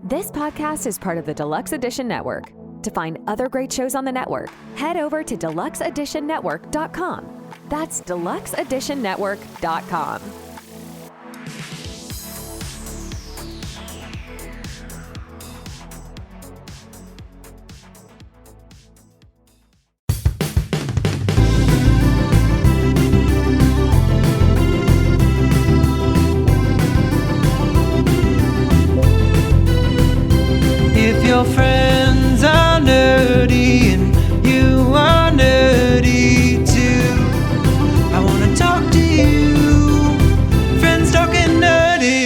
This podcast is part of the Deluxe Edition Network. To find other great shows on the network, head over to deluxeeditionnetwork.com. That's deluxeeditionnetwork.com. If your friends are nerdy and you are nerdy too, I want to talk to you. Friends Talking Nerdy.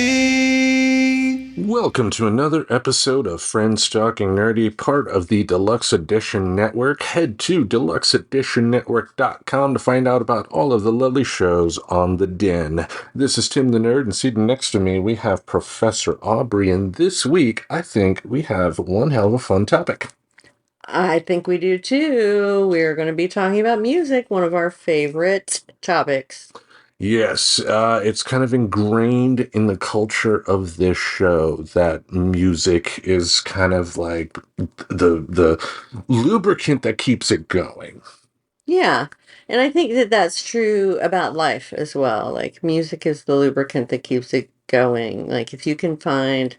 Welcome to another episode of Friends Talking Nerdy, part of the Deluxe Edition Network. Head to deluxeeditionnetwork.com to find out about all of the lovely shows on the Den. This is Tim the Nerd, and seated next to me we have Professor Aubrey, and this week I think we have one hell of a fun topic. I think we do too. We're going to be talking about music, one of our favorite topics. Yes, it's kind of ingrained in the culture of this show that music is kind of like the lubricant that keeps it going. Yeah. And I think that that's true about life as well. Like, music is the lubricant that keeps it going. Like, if you can find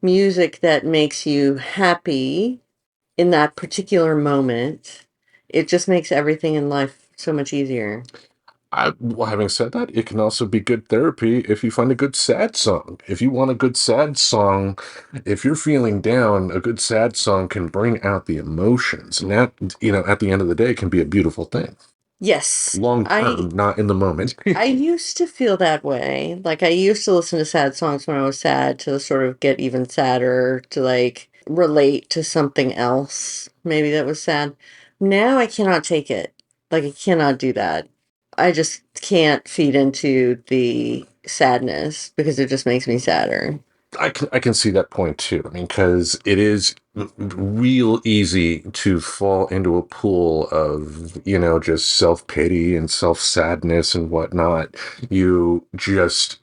music that makes you happy in that particular moment, it just makes everything in life so much easier. Well, having said that, it can also be good therapy if you find a good sad song. If you want a good sad song, if you're feeling down, a good sad song can bring out the emotions. And that, at the end of the day, can be a beautiful thing. Yes. Long term, not in the moment. I used to feel that way. Like, I used to listen to sad songs when I was sad to sort of get even sadder, to like relate to something else maybe that was sad. Now I cannot take it. Like, I cannot do that. I just can't feed into the sadness because it just makes me sadder. I can see that point too. I mean, because it is real easy to fall into a pool of, just self-pity and self-sadness and whatnot. You just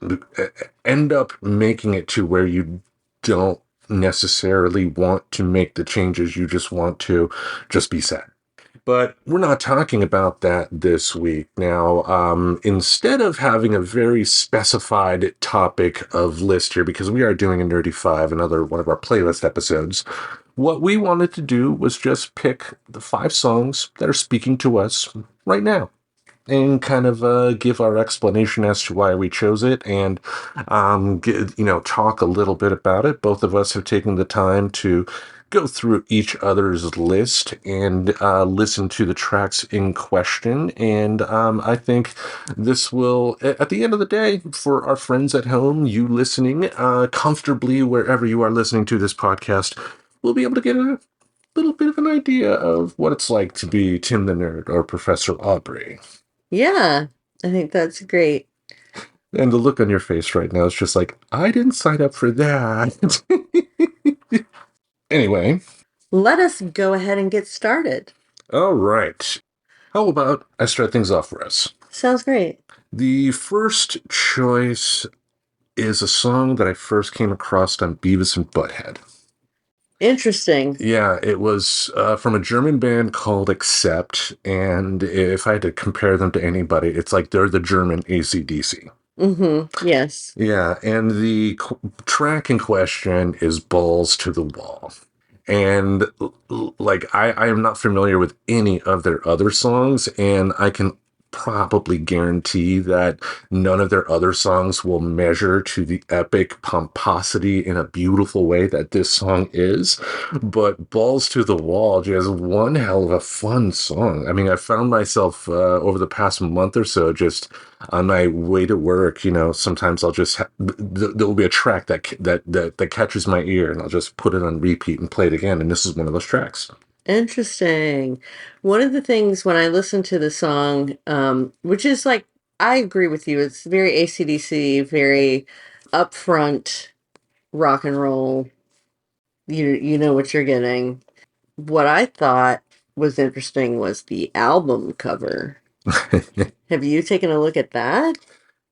end up making it to where you don't necessarily want to make the changes. You just want to just be sad. But we're not talking about that this week. Now, instead of having a very specified topic of list here, because we are doing a Nerdy 5, another one of our playlist episodes, what we wanted to do was just pick the 5 songs that are speaking to us right now and kind of give our explanation as to why we chose it and, talk a little bit about it. Both of us have taken the time to go through each other's list and listen to the tracks in question. And I think this will, at the end of the day, for our friends at home, you listening comfortably wherever you are listening to this podcast, we'll be able to get a little bit of an idea of what it's like to be Tim the Nerd or Professor Aubrey. Yeah, I think that's great. And the look on your face right now is just like, I didn't sign up for that. Anyway. Let us go ahead and get started. All right. How about I start things off for us? Sounds great. The first choice is a song that I first came across on Beavis and Butthead. Interesting. Yeah, it was from a German band called Accept, and if I had to compare them to anybody, it's like they're the German AC/DC. Mm-hmm. Yes. Yeah, and the track in question is Balls to the Wall. And, like, I am not familiar with any of their other songs, and I can probably guarantee that none of their other songs will measure to the epic pomposity in a beautiful way that this song is. But Balls to the Wall, just one hell of a fun song. I mean, I found myself over the past month or so just on my way to work, sometimes I'll just there'll be a track that catches my ear, and I'll just put it on repeat and play it again, and this is one of those tracks. Interesting. One of the things when I listen to the song, which is like, I agree with you, it's very AC/DC, very upfront rock and roll. You know what you're getting. What I thought was interesting was the album cover. Have you taken a look at that?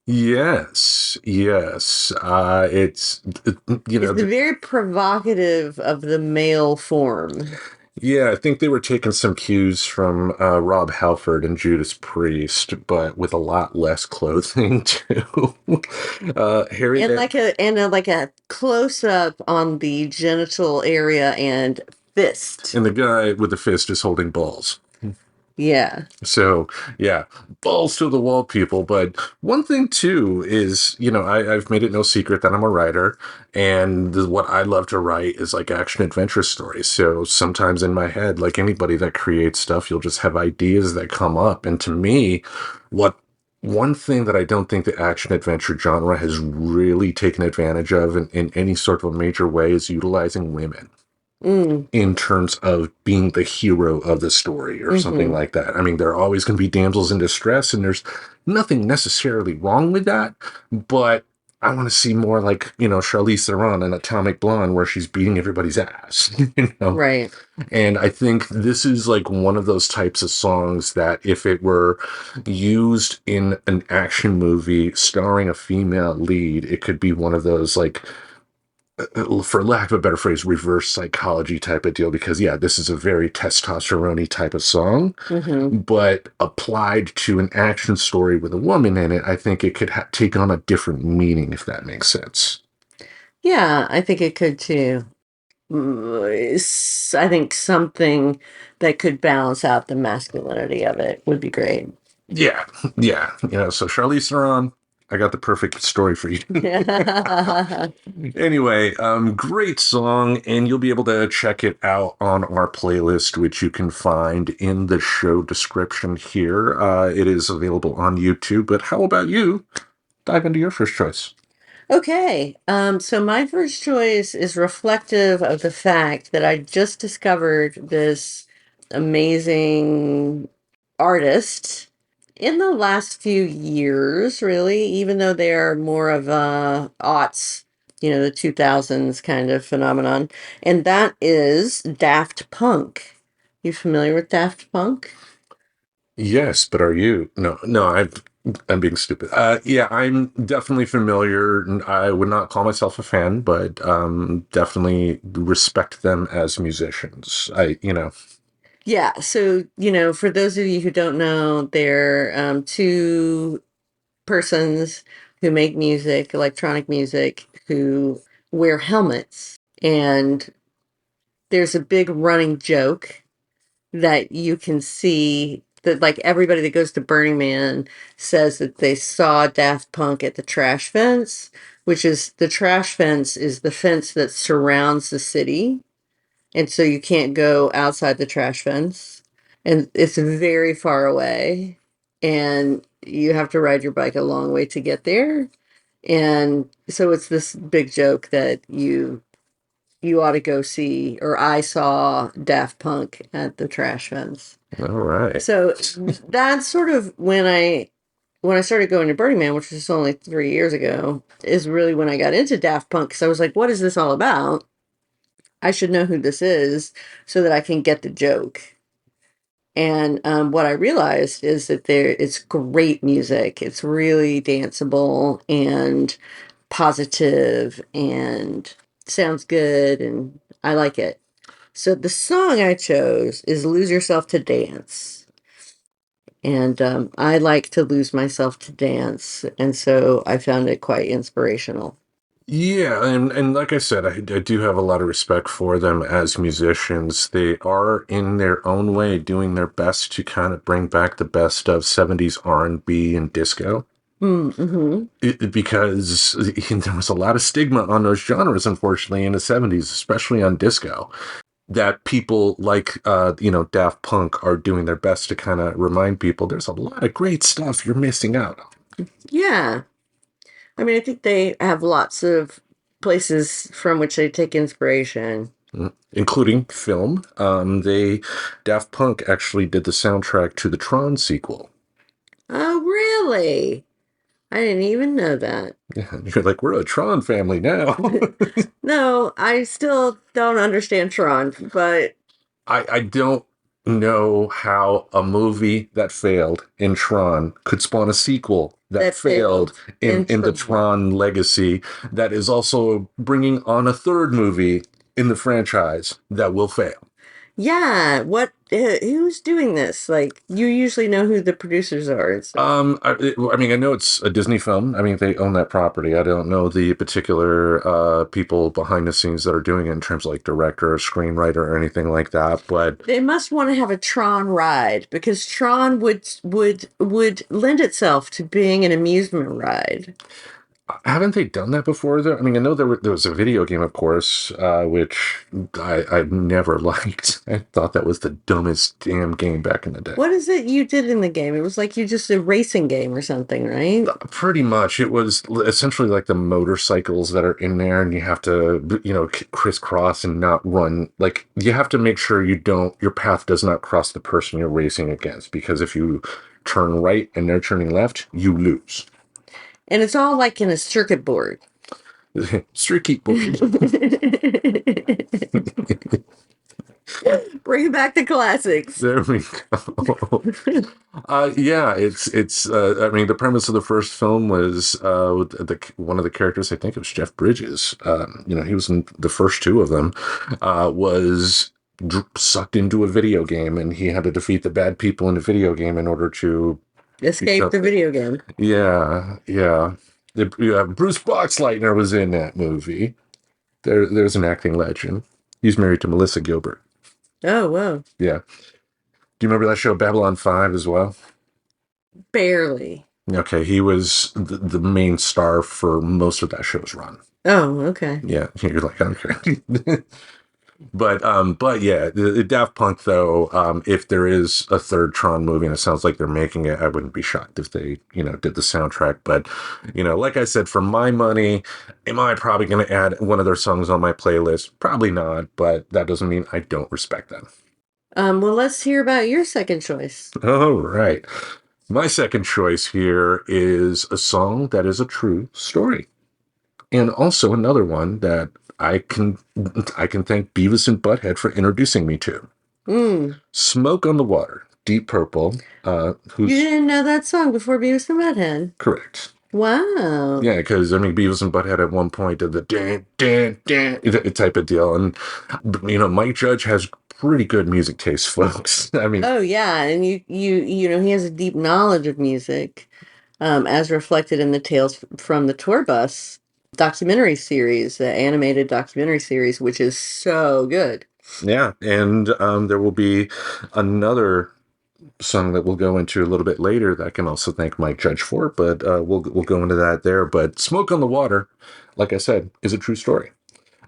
Yes, yes. It's very provocative of the male form. Yeah, I think they were taking some cues from Rob Halford and Judas Priest, but with a lot less clothing too. Harry, And that like a close up on the genital area and fist. and the guy with the fist is holding balls. Yeah. So yeah, balls to the wall, people. But one thing too is, I've made it no secret that I'm a writer, and what I love to write is like action adventure stories. So sometimes in my head, like anybody that creates stuff, you'll just have ideas that come up. And to me, what one thing that I don't think the action adventure genre has really taken advantage of in any sort of a major way is utilizing women Mm. in terms of being the hero of the story or something Mm-hmm. like that. I mean, there are always going to be damsels in distress, and there's nothing necessarily wrong with that, but I want to see more like, Charlize Theron in Atomic Blonde where she's beating everybody's ass, Right. And I think this is like one of those types of songs that if it were used in an action movie starring a female lead, it could be one of those like for lack of a better phrase, reverse psychology type of deal. Because yeah, this is a very testosterone type of song, Mm-hmm. but applied to an action story with a woman in it, I think it could take on a different meaning, if that makes sense. Yeah, I think it could too. I think something that could balance out the masculinity of it would be great. Yeah, yeah. So Charlize Theron, I got the perfect story for you. Anyway, great song, and you'll be able to check it out on our playlist, which you can find in the show description here. It is available on YouTube, but how about you dive into your first choice? Okay, so my first choice is reflective of the fact that I just discovered this amazing artist in the last few years, really, even though they are more of a aughts, the 2000s kind of phenomenon, and that is Daft Punk. You familiar with Daft Punk? Yes, but are you? No, no, I'm being stupid. Yeah, I'm definitely familiar. I would not call myself a fan, but definitely respect them as musicians. Yeah, so, for those of you who don't know, they're two persons who make music, electronic music, who wear helmets. And there's a big running joke that you can see that like everybody that goes to Burning Man says that they saw Daft Punk at the trash fence, which is the trash fence is the fence that surrounds the city. And so you can't go outside the trash fence. And it's very far away. And you have to ride your bike a long way to get there. And so it's this big joke that you ought to go see, or I saw Daft Punk at the trash fence. All right. So that's sort of when I started going to Burning Man, which was only 3 years ago, is really when I got into Daft Punk because I was like, what is this all about? I should know who this is so that I can get the joke. And what I realized is that it's great music. It's really danceable and positive and sounds good, and I like it. So the song I chose is "Lose Yourself to Dance," and I like to lose myself to dance, and so I found it quite inspirational. Yeah, and like I said, I do have a lot of respect for them as musicians. They are in their own way doing their best to kind of bring back the best of 70s R&B and disco. Mm-hmm. Because there was a lot of stigma on those genres, unfortunately, in the 70s, especially on disco, that people like, Daft Punk are doing their best to kind of remind people there's a lot of great stuff you're missing out on. Yeah. I mean, I think they have lots of places from which they take inspiration. Including film. Daft Punk actually did the soundtrack to the Tron sequel. Oh, really? I didn't even know that. Yeah, you're like, we're a Tron family now. No, I still don't understand Tron, but I don't. know how a movie that failed in Tron could spawn a sequel that That failed failed in in the Tron. Tron legacy that is also bringing on a third movie in the franchise that will fail. Yeah, who's doing this? Like, you usually know who the producers are and stuff. I mean, I know it's a Disney film. I mean, they own that property. I don't know the particular people behind the scenes that are doing it in terms of like director or screenwriter or anything like that. But They must want to have a Tron ride because Tron would lend itself to being an amusement ride. haven't they done that before, though? I mean, I know there was a video game, of course, which I never liked. I thought that was the dumbest damn game back in the day. What is it you did in the game? It was like you just a racing game or something, right? Pretty much, it was essentially like the motorcycles that are in there, and you have to, crisscross and not run. Like, you have to make sure your path does not cross the person you're racing against, because if you turn right and they're turning left, you lose. And it's all like in a circuit board. Circuit board. Bring back the classics. There we go. Yeah, it's. I mean, the premise of the first film was one of the characters. I think it was Jeff Bridges. He was in the first two of them. Was sucked into a video game, and he had to defeat the bad people in the video game in order to Escape the video game. Yeah, yeah. Bruce Boxleitner was in that movie. There's an acting legend. He's married to Melissa Gilbert. Oh, whoa. Yeah. Do you remember that show Babylon 5 as well? Barely. Okay, he was the main star for most of that show's run. Oh, okay. Yeah, you're like, okay. But yeah, the Daft Punk, though, if there is a third Tron movie, and it sounds like they're making it, I wouldn't be shocked if they, did the soundtrack. But, like I said, for my money, am I probably going to add one of their songs on my playlist? Probably not, but that doesn't mean I don't respect them. Well, let's hear about your second choice. All right. My second choice here is a song that is a true story. And also another one that I can thank Beavis and Butthead for introducing me to. Smoke on the Water, Deep Purple. You didn't know that song before Beavis and Butthead? Correct. Wow. Yeah, because, Beavis and Butthead at one point did the dan, dan, dan type of deal. And, Mike Judge has pretty good music taste, folks. I mean... Oh, yeah, and he has a deep knowledge of music, as reflected in the Tales from the Tour Bus documentary series, the animated documentary series, which is so good. Yeah, and there will be another song that we'll go into a little bit later that I can also thank Mike Judge for, but we'll go into that there. But Smoke on the Water, like I said, is a true story.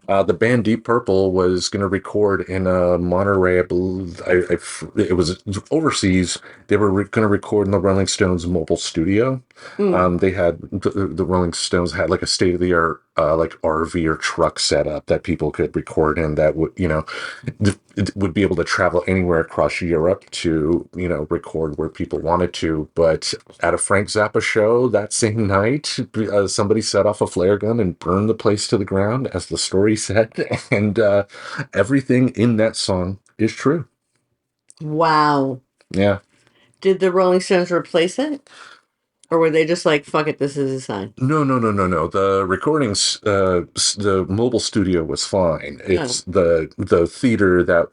The band Deep Purple was going to record in Monterey, I believe. It was overseas. They were going to record in the Rolling Stones mobile studio. They had the Rolling Stones had like a state of the art like RV or truck setup that people could record in that would would be able to travel anywhere across Europe to record where people wanted to. But at a Frank Zappa show that same night, somebody set off a flare gun and burned the place to the ground, as the story said, and everything in that song is true. Wow. Yeah. Did the Rolling Stones replace it? Or were they just like, fuck it, this is a sign? No. The recordings, the mobile studio was fine. It's the theater that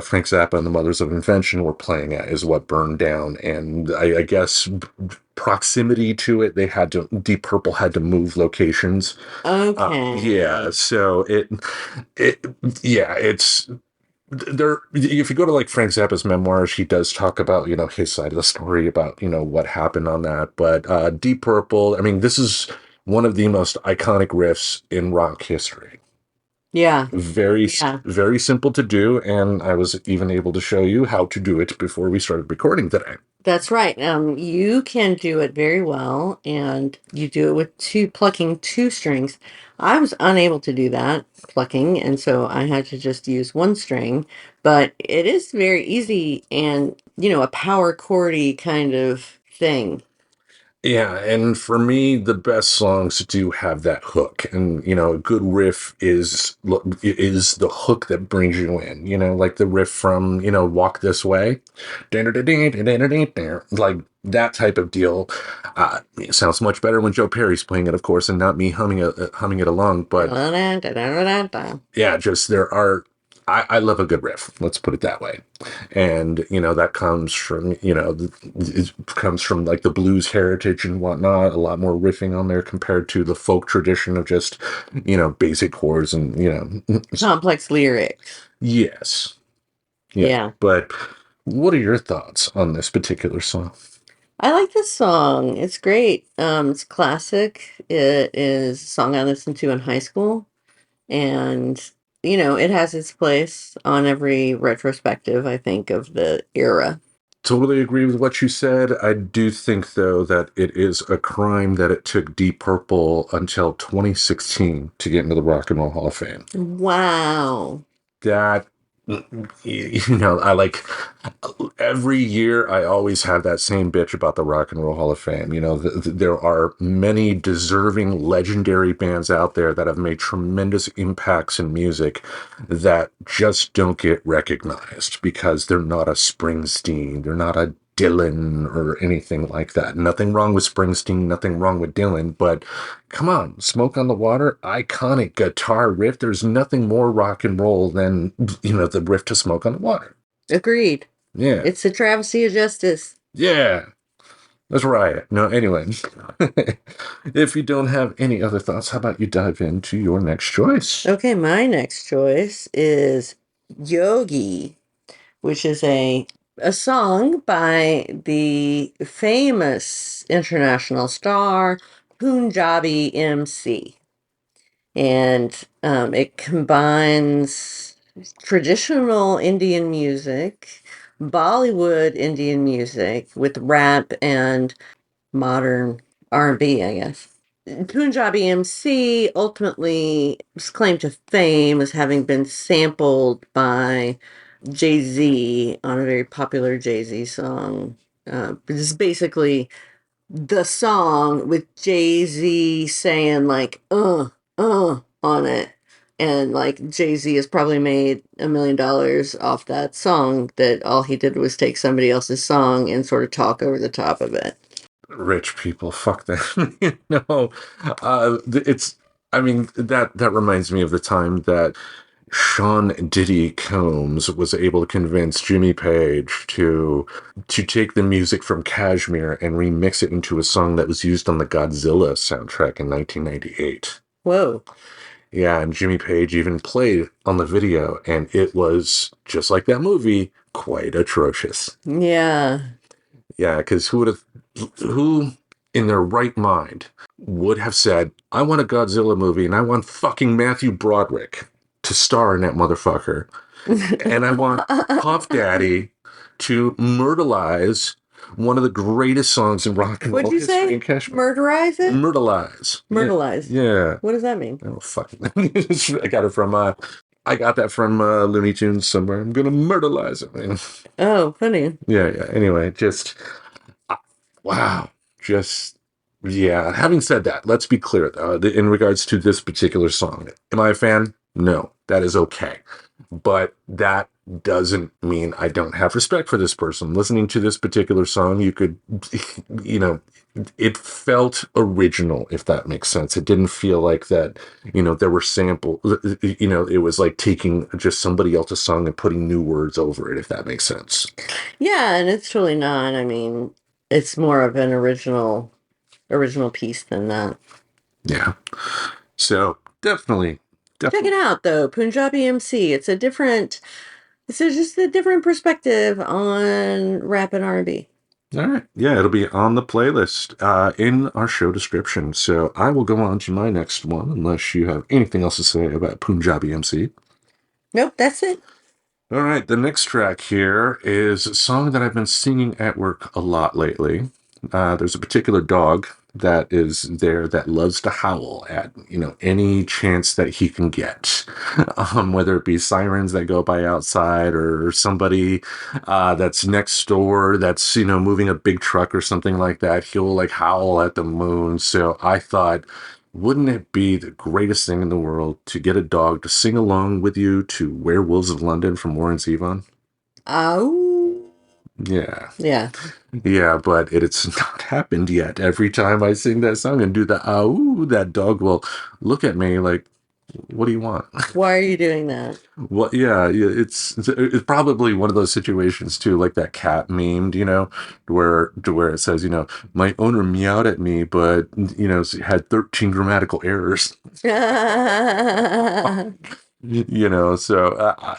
Frank Zappa and the Mothers of Invention were playing at is what burned down. And I guess proximity to it, Deep Purple had to move locations. Okay. Yeah. So it's there. If you go to like Frank Zappa's memoirs, he does talk about his side of the story about what happened on that. But Deep Purple, I mean, this is one of the most iconic riffs in rock history. Yeah. Very simple to do, and I was even able to show you how to do it before we started recording today. That's right. You can do it very well, and you do it with plucking two strings. I was unable to do that plucking, and so I had to just use one string. But it is very easy and a power chordy kind of thing. Yeah, and for me, the best songs do have that hook, and a good riff is the hook that brings you in. Like the riff from "Walk This Way," like that type of deal. It sounds much better when Joe Perry's playing it, of course, and not me humming it along. But yeah, just there are. I love a good riff. Let's put it that way. And that comes from it comes from like the blues heritage and whatnot. A lot more riffing on there compared to the folk tradition of just basic chords and Complex lyrics. yes, yeah. Yeah. But what are your thoughts on this particular song? I like this song. It's great. It's classic. It is a song I listened to in high school. And, it has its place on every retrospective, I think, of the era. Totally agree with what you said. I do think, though, that it is a crime that it took Deep Purple until 2016 to get into the Rock and Roll Hall of Fame. Wow. That, I like every year I always have that same bitch about the Rock and Roll Hall of Fame. There are many deserving legendary bands out there that have made tremendous impacts in music that just don't get recognized because they're not a Springsteen, they're not a Dylan or anything like that. Nothing wrong with Springsteen, nothing wrong with Dylan, but come on, Smoke on the Water, iconic guitar riff. There's nothing more rock and roll than, the riff to Smoke on the Water. Agreed. Yeah. It's a travesty of justice. Yeah. That's right. No, anyway, if you don't have any other thoughts, how about you dive into your next choice? Okay, my next choice is Yogi, which is a song by the famous international star Punjabi MC. And it combines traditional Indian music, Bollywood Indian music with rap and modern R&B, I guess. Punjabi MC ultimately was claimed to fame as having been sampled by Jay-Z on a very popular Jay-Z song. This is basically the song with Jay-Z saying like on it. And like Jay-Z has probably made $1 million off that song, that all he did was take somebody else's song and sort of talk over the top of it. Rich people, fuck that. That reminds me of the time that Sean Diddy Combs was able to convince Jimmy Page to take the music from Kashmir and remix it into a song that was used on the Godzilla soundtrack in 1998. Whoa. Yeah, and Jimmy Page even played on the video, and it was, just like that movie, quite atrocious. Yeah. Yeah, because who in their right mind would have said, I want a Godzilla movie and I want fucking Matthew Broderick to star in that motherfucker. And I want Puff Daddy to myrtleize one of the greatest songs in rock and roll What'd you history say? in Kashmir. Murderize it? Myrtleize. Myrtleize. Yeah. What does that mean? Oh, fuck. I got it from, I got that from Looney Tunes somewhere. I'm going to myrtleize it. Oh, funny. Yeah. Anyway, just, wow. Just, yeah. Having said that, let's be clear, though, in regards to this particular song. Am I a fan? No. That is okay. But that doesn't mean I don't have respect for this person. Listening to this particular song, you could, it felt original, if that makes sense. It didn't feel like that, there were samples, it was like taking just somebody else's song and putting new words over it, if that makes sense. Yeah, and it's truly not. I mean, it's more of an original piece than that. Yeah. So definitely. Check it out, though. Punjabi MC. It's just a different perspective on rap and R&B. All right. Yeah, it'll be on the playlist in our show description. So I will go on to my next one, unless you have anything else to say about Punjabi MC. Nope, that's it. All right. The next track here is a song that I've been singing at work a lot lately. There's a particular dog that is there that loves to howl at, any chance that he can get. Whether it be sirens that go by outside or somebody that's next door that's, moving a big truck or something like that, he'll like howl at the moon. So I thought, wouldn't it be the greatest thing in the world to get a dog to sing along with you to Werewolves of London from Warren Zevon? Ow. Yeah. Yeah. Yeah, but it's not happened yet. Every time I sing that song and do the "ow," that dog will look at me like, "What do you want?" Why are you doing that? Well, yeah, it's probably one of those situations too, like that cat meme, where it says, my owner meowed at me, but had 13 grammatical errors. So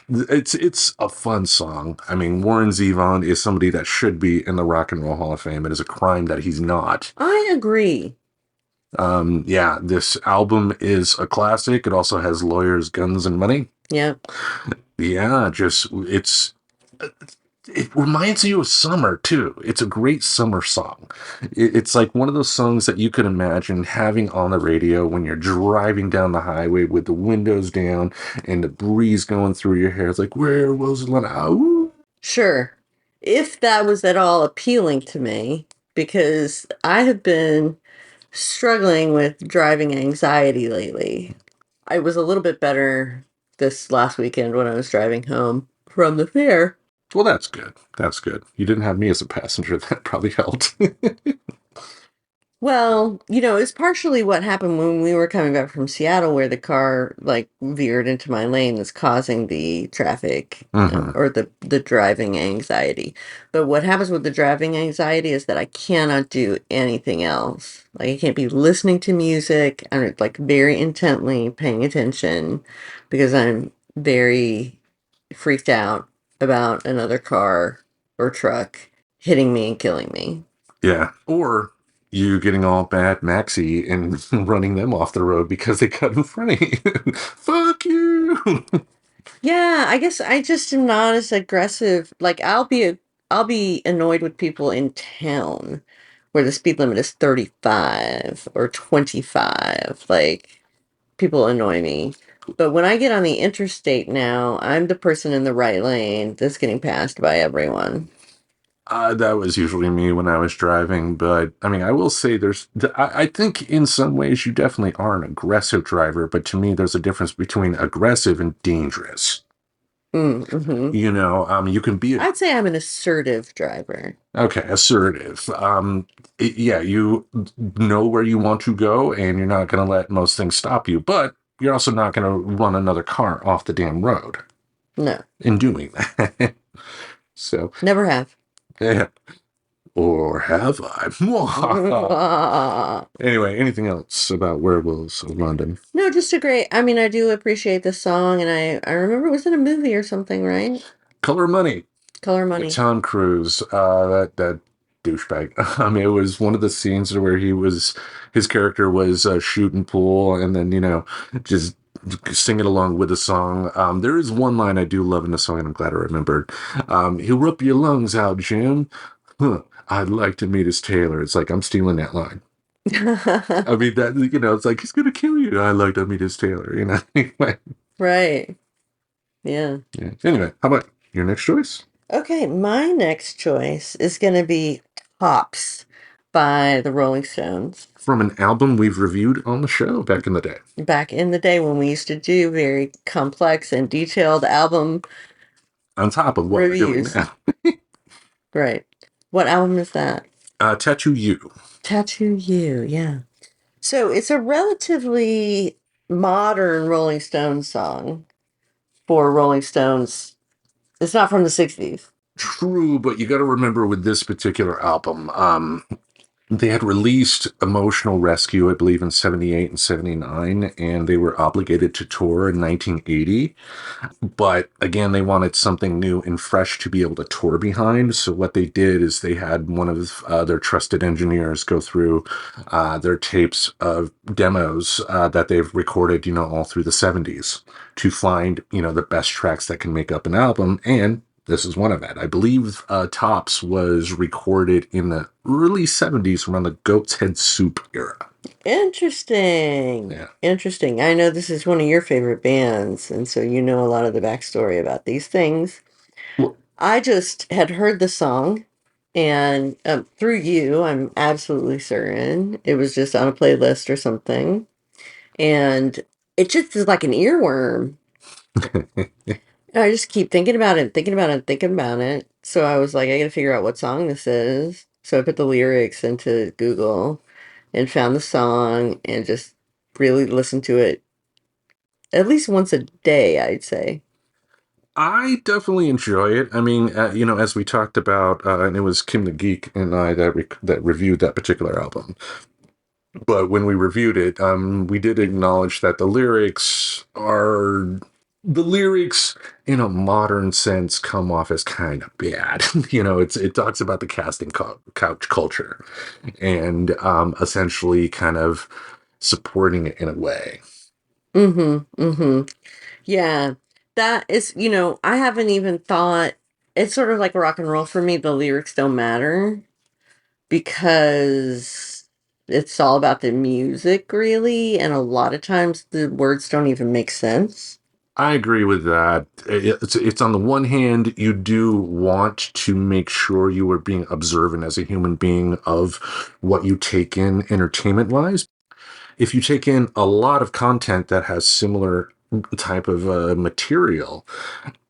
it's a fun song. I mean, Warren Zevon is somebody that should be in the Rock and Roll Hall of Fame. It is a crime that he's not. I agree. Yeah, this album is a classic. It also has Lawyers, Guns, and Money. Yeah. Yeah, it reminds you of summer too. It's a great summer song. It's like one of those songs that you could imagine having on the radio when you're driving down the highway with the windows down and the breeze going through your hair. It's like, where was Lana? Sure. If that was at all appealing to me, because I have been struggling with driving anxiety lately. I was a little bit better this last weekend when I was driving home from the fair. Well, that's good. That's good. You didn't have me as a passenger. That probably helped. Well, it's partially what happened when we were coming back from Seattle, where the car like veered into my lane, that's causing the traffic or the driving anxiety. But what happens with the driving anxiety is that I cannot do anything else. Like I can't be listening to music. I'm like very intently paying attention because I'm very freaked out about another car or truck hitting me and killing me. Yeah. Or you getting all Mad Maxy and running them off the road because they cut in front of you. Fuck you. Yeah, I guess I just am not as aggressive. Like I'll be annoyed with people in town where the speed limit is 35 or 25. Like people annoy me. But when I get on the interstate now, I'm the person in the right lane that's getting passed by everyone. That was usually me when I was driving, but I mean, I will say I think in some ways you definitely are an aggressive driver, but to me, there's a difference between aggressive and dangerous. Mm-hmm. You can be, I'd say I'm an assertive driver. okay, assertive. Yeah, you know where you want to go and you're not going to let most things stop you, but you're also not going to run another car off the damn road No, in doing that. So, never have. yeah. Or have I? Anyway, anything else about Werewolves of London? No, just a great. I mean, I do appreciate the song, and I remember it was in a movie or something, right? Color Money. Color Money. Tom Cruise, that douchebag. I mean, it was one of the scenes where his character was shooting pool and then, just singing along with the song. There is one line I do love in the song, and I'm glad I remembered. He'll rip your lungs out, Jim. Huh, I'd like to meet his tailor. It's like, I'm stealing that line. I mean, that, it's like, he's going to kill you. I'd like to meet his tailor, Right. Yeah. Yeah. Anyway, how about your next choice? Okay, my next choice is going to be Hops by the Rolling Stones. From an album we've reviewed on the show back in the day. Back in the day when we used to do very complex and detailed album on top of what reviews. We're doing now. Right. What album is that? Tattoo You. Tattoo You, yeah. So it's a relatively modern Rolling Stones song for Rolling Stones. It's not from the 60s. True, but you got to remember with this particular album, they had released Emotional Rescue, I believe, in 78 and 79, and they were obligated to tour in 1980. But again, they wanted something new and fresh to be able to tour behind. So what they did is they had one of their trusted engineers go through their tapes of demos that they've recorded, all through the 70s to find, the best tracks that can make up an album and This is one of it. I believe Tops was recorded in the early 70s around the Goat's Head Soup era. Interesting. Yeah. Interesting. I know this is one of your favorite bands, and so you know a lot of the backstory about these things. Well, I just had heard the song, and through you, I'm absolutely certain it was just on a playlist or something, and it just is like an earworm. I just keep thinking about it, thinking about it, thinking about it. So I was like, I gotta figure out what song this is. So I put the lyrics into Google and found the song and just really listened to it at least once a day, I'd say. I definitely enjoy it. I mean, as we talked about, and it was Kim the Geek and I that reviewed that particular album. But when we reviewed it, we did acknowledge that the lyrics in a modern sense come off as kind of bad. It talks about the couch culture and essentially kind of supporting it in a way. Mm-hmm. Mm-hmm. Yeah. That is, I haven't even thought it's sort of like rock and roll for me. The lyrics don't matter because it's all about the music, really. And a lot of times the words don't even make sense. I agree with that. It's on the one hand, you do want to make sure you are being observant as a human being of what you take in entertainment wise. If you take in a lot of content that has similar type of material,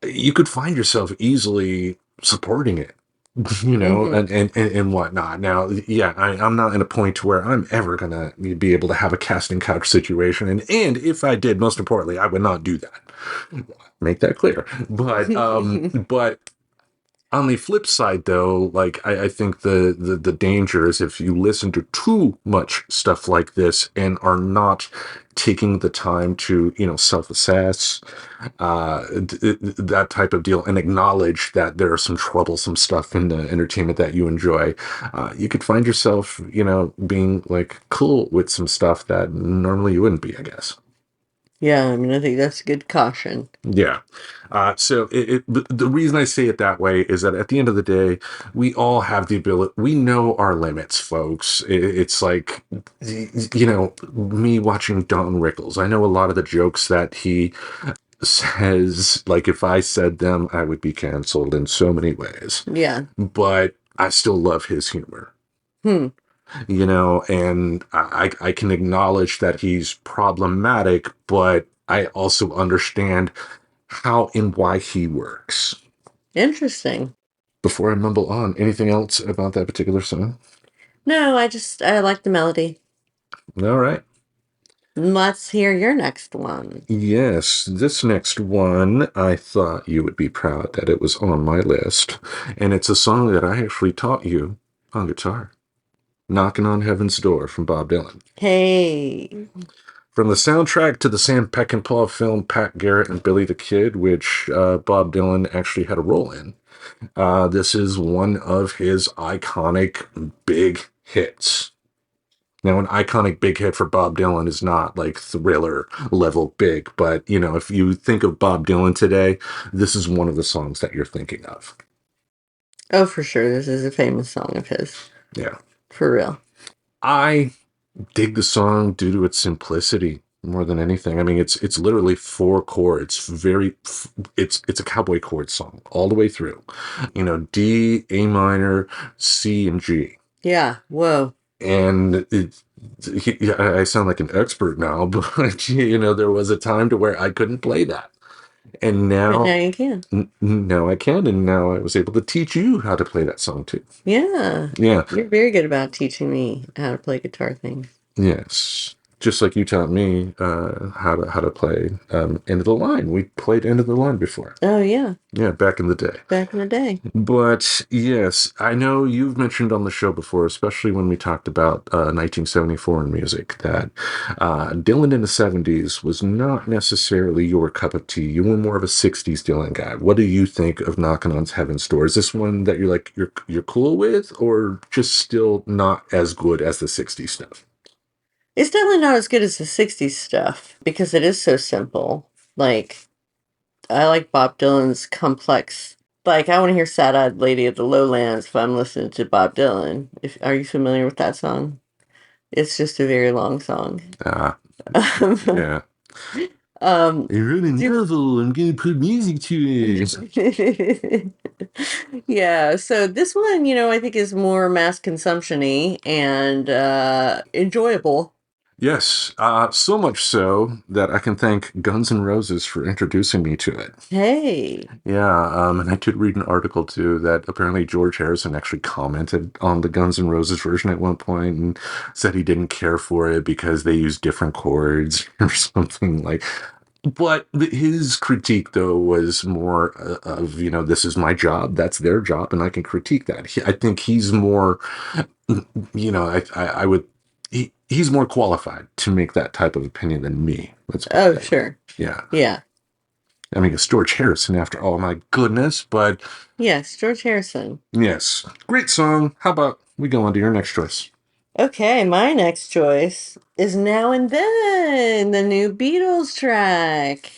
you could find yourself easily supporting it, Mm-hmm. and whatnot. Now, yeah, I'm not in a point where I'm ever gonna be able to have a casting couch situation, and if I did, most importantly, I would not do that. Make that clear. But on the flip side, though, like I think the danger is if you listen to too much stuff like this and are not taking the time to self-assess that type of deal and acknowledge that there are some troublesome stuff in the entertainment that you enjoy, you could find yourself being like cool with some stuff that normally you wouldn't be, I guess. Yeah, I mean, I think that's a good caution. Yeah. So the reason I say it that way is that at the end of the day, we all have the ability, we know our limits, folks. It's like, me watching Don Rickles. I know a lot of the jokes that he says, like if I said them, I would be canceled in so many ways. Yeah. But I still love his humor. Hmm. And I can acknowledge that he's problematic, but I also understand how and why he works. Interesting. Before I mumble on, anything else about that particular song? No, I like the melody. All right. Let's hear your next one. Yes, this next one, I thought you would be proud that it was on my list. And it's a song that I actually taught you on guitar. Knocking on Heaven's Door from Bob Dylan. Hey. From the soundtrack to the Sam Peckinpah film Pat Garrett and Billy the Kid, which Bob Dylan actually had a role in. This is one of his iconic big hits. Now, an iconic big hit for Bob Dylan is not like Thriller level big, but if you think of Bob Dylan today, this is one of the songs that you're thinking of. Oh, for sure. This is a famous song of his. Yeah. For real. I dig the song due to its simplicity more than anything. I mean, it's literally 4 chords. It's a cowboy chord song all the way through. D, A minor, C, and G. Yeah. Whoa. And I sound like an expert now, but there was a time to where I couldn't play that, and But now now you can. now I can, and now I was able to teach you how to play that song too. Yeah. Yeah, You're very good about teaching me how to play guitar things. yes. Just like you taught me how to play End of the Line. We played End of the Line before. Oh, yeah. Yeah, back in the day. Back in the day. But yes, I know you've mentioned on the show before, especially when we talked about 1974 in music, that Dylan in the 70s was not necessarily your cup of tea. You were more of a 60s Dylan guy. What do you think of Knocking on Heaven's Door? Is this one that you're cool with, or just still not as good as the 60s stuff? It's definitely not as good as the 60s stuff because it is so simple. Like, I like Bob Dylan's complex Like I want to hear "Sad-Eyed Lady of the Lowlands" if I'm listening to Bob Dylan. If Are you familiar with that song? It's just a very long song. Ah, Um, yeah. um, I wrote a do- novel. I'm going to put music to it. yeah, so this one, I think is more mass consumption-y and enjoyable. Yes, so much so that I can thank Guns N' Roses for introducing me to it. Hey. Yeah, and I did read an article too that apparently George Harrison actually commented on the Guns N' Roses version at one point and said he didn't care for it because they used different chords or something like. But his critique, though, was more of, this is my job, that's their job, and I can critique that. I think he's more, I would, he's more qualified to make that type of opinion than me. Let's put it Oh, that way. sure. Yeah. Yeah. I mean, it's George Harrison after all, my goodness. But Yes, George Harrison. yes, great song. How about we go on to your next choice? Okay, my next choice is Now and Then, the new Beatles track.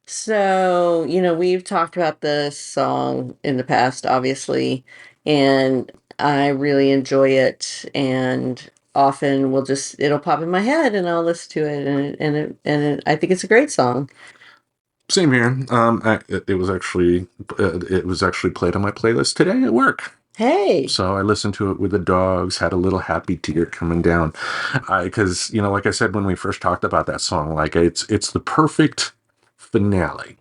So, we've talked about this song in the past, obviously, and I really enjoy it. And often it'll pop in my head and I'll listen to it. I think it's a great song. Same here. It was actually played on my playlist today at work. Hey. So I listened to it with the dogs, had a little happy tear coming down. Because, like I said, when we first talked about that song, like it's the perfect finale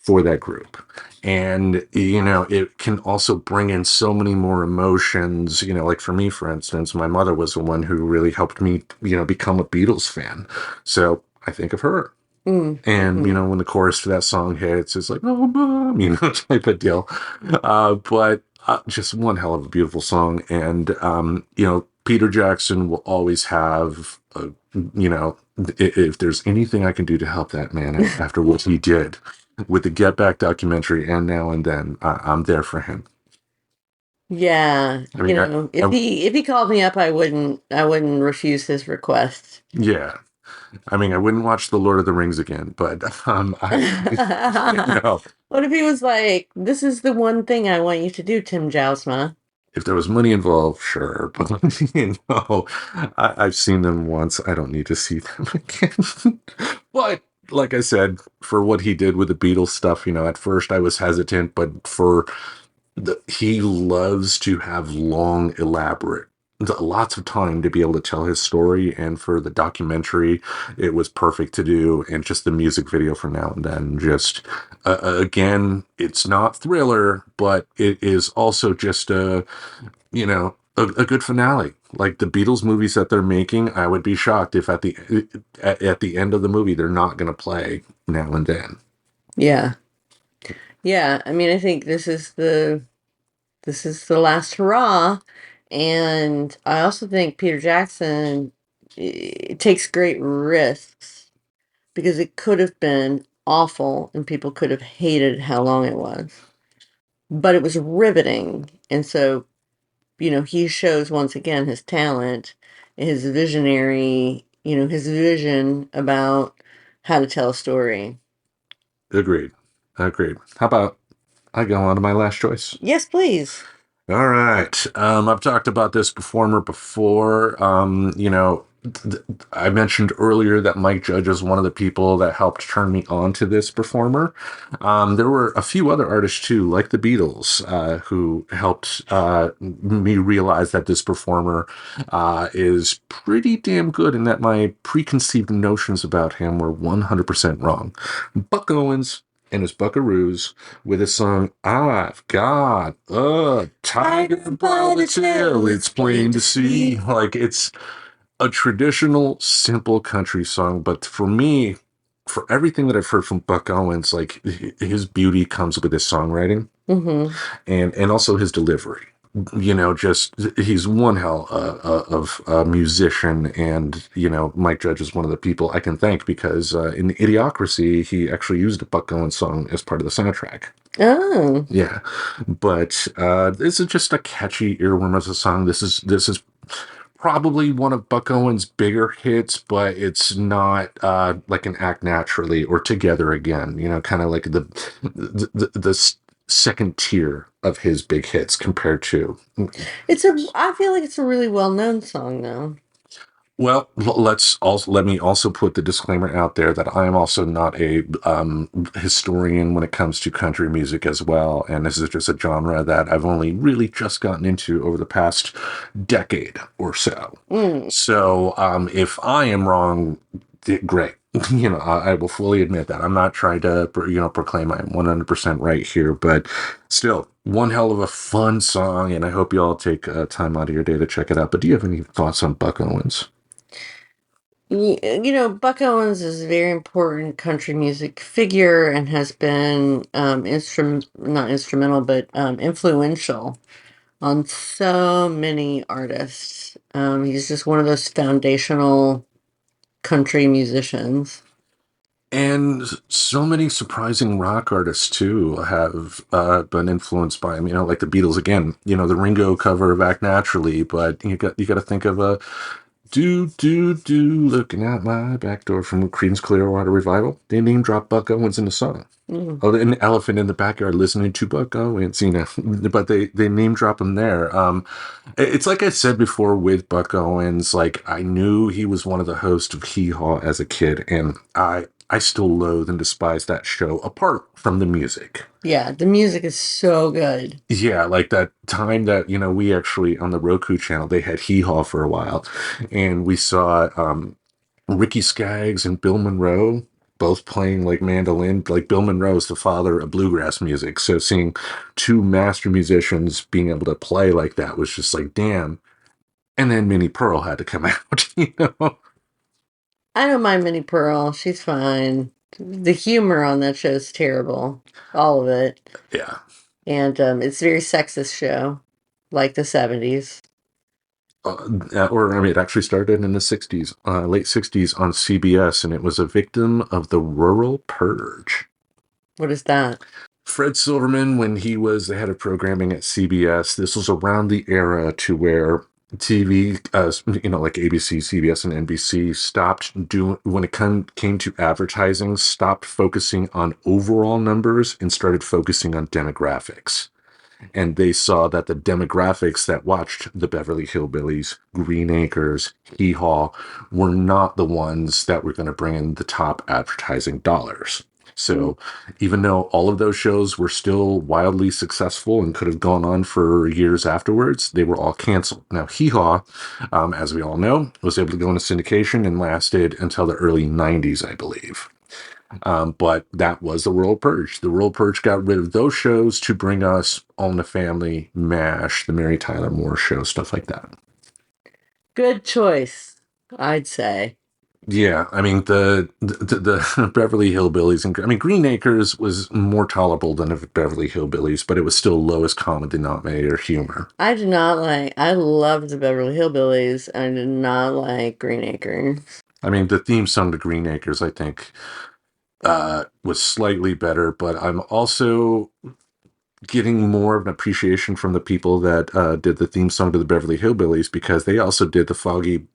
for that group. And, it can also bring in so many more emotions. Like for me, for instance, my mother was the one who really helped me, become a Beatles fan. So I think of her. And, when the chorus for that song hits, it's like, oh, mom, type of deal. But just one hell of a beautiful song. And, Peter Jackson will always have, if there's anything I can do to help that man after what he did with the Get Back documentary and Now and Then, I'm there for him. Yeah, I mean, if he called me up, I wouldn't refuse his request. yeah. I mean, I wouldn't watch The Lord of the Rings again, but What if he was like, "This is the one thing I want you to do, Tim Jousma"? If there was money involved, sure. But, I've seen them once. I don't need to see them again. But, like I said, for what he did with the Beatles stuff, at first I was hesitant, but he loves to have long, elaborate, lots of time to be able to tell his story. And for the documentary, it was perfect to do. And just the music video for Now and Then, just again, it's not Thriller, but it is also just a good finale. Like the Beatles movies that they're making, I would be shocked if at the end of the movie they're not going to play Now and Then. Yeah. Yeah, I mean, I think this is the last hurrah, and I also think Peter Jackson takes great risks because it could have been awful and people could have hated how long it was, but it was riveting, and so he shows once again his talent, his visionary, his vision about how to tell a story. Agreed. How about I go on to my last choice? Yes, please. All right. I've talked about this performer before. I mentioned earlier that Mike Judge is one of the people that helped turn me on to this performer. There were a few other artists too, like the Beatles, who helped me realize that this performer is pretty damn good and that my preconceived notions about him were 100% wrong. Buck Owens and his Buckaroos with his song I've Got a Tiger by the Tail, it's plain to see. Like, it's a traditional, simple country song, but for me, for everything that I've heard from Buck Owens, like his beauty comes with his songwriting and also his delivery. Just he's one hell of a musician, and Mike Judge is one of the people I can thank because in Idiocracy he actually used a Buck Owens song as part of the soundtrack. Oh, yeah, but this is just a catchy earworm as a song. This is probably one of Buck Owens' bigger hits, but it's not like an Act Naturally or Together Again. Kind of like the second tier of his big hits compared to. I feel like it's a really well-known song though. Well, let me also put the disclaimer out there that I am also not a historian when it comes to country music as well, and this is just a genre that I've only really just gotten into over the past decade or so. So, if I am wrong, great. I will fully admit that. I'm not trying to, proclaim I'm 100% right here, but still, one hell of a fun song, and I hope you all take time out of your day to check it out. But do you have any thoughts on Buck Owens? Buck Owens is a very important country music figure and has been not instrumental, but influential on so many artists. He's just one of those foundational country musicians. And so many surprising rock artists too have been influenced by him. Like the Beatles again. The Ringo cover of "Act Naturally," but you got to think of a do looking out my back door from Creedence Clearwater Revival. They name drop Buck Owens in the song. Oh, an elephant in the backyard listening to Buck Owens, but they name drop him there. It's like I said before with Buck Owens, like I knew he was one of the hosts of Hee Haw as a kid, and I still loathe and despise that show apart from the music. Yeah, the music is so good. Yeah, like that time that, we actually on the Roku channel, they had Hee Haw for a while, and we saw Ricky Skaggs and Bill Monroe both playing like mandolin. Like Bill Monroe is the father of bluegrass music. So seeing two master musicians being able to play like that was just like, damn. And then Minnie Pearl had to come out, I don't mind Minnie Pearl. She's fine. The humor on that show is terrible. All of it. Yeah. And it's a very sexist show, like the 70s. It actually started in the 60s, late 60s on CBS, and it was a victim of the rural purge. What is that? Fred Silverman, when he was the head of programming at CBS, this was around the era to where TV, like ABC, CBS, and NBC stopped doing, when it came to advertising, stopped focusing on overall numbers and started focusing on demographics. And they saw that the demographics that watched the Beverly Hillbillies, Green Acres, Hee Haw were not the ones that were going to bring in the top advertising dollars. So even though all of those shows were still wildly successful and could have gone on for years afterwards, they were all canceled. Now, Hee Haw, as we all know, was able to go into syndication and lasted until the early 90s, I believe. But that was the World Purge. The World Purge got rid of those shows to bring us All in the Family, MASH, the Mary Tyler Moore Show, stuff like that. Good choice, I'd say. Yeah, I mean the Beverly Hillbillies and Green Acres was more tolerable than the Beverly Hillbillies, but it was still lowest common denominator humor. I loved the Beverly Hillbillies. I did not like Green Acres. I mean, the theme song to Green Acres, I think, was slightly better, but I'm also getting more of an appreciation from the people that did the theme song to the Beverly Hillbillies, because they also did the Foggy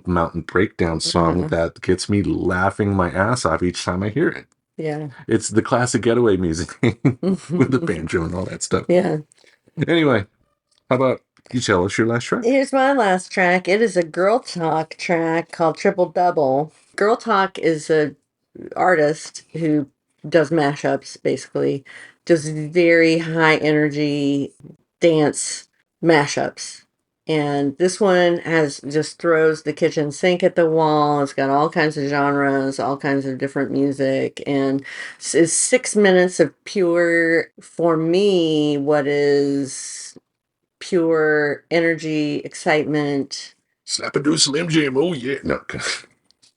Mountain Breakdown song that gets me laughing my ass off each time I hear it. Yeah. It's the classic getaway music with the banjo and all that stuff. Yeah. Anyway, how about you tell us your last track? Here's my last track. It is a Girl Talk track called Triple Double. Girl Talk is a artist who does mashups, basically. Does very high energy dance mashups. And this one just throws the kitchen sink at the wall. It's got all kinds of genres, all kinds of different music. And it's 6 minutes of pure, for me, what is pure energy, excitement. Slap-a-doo Slim Jim, oh yeah. No.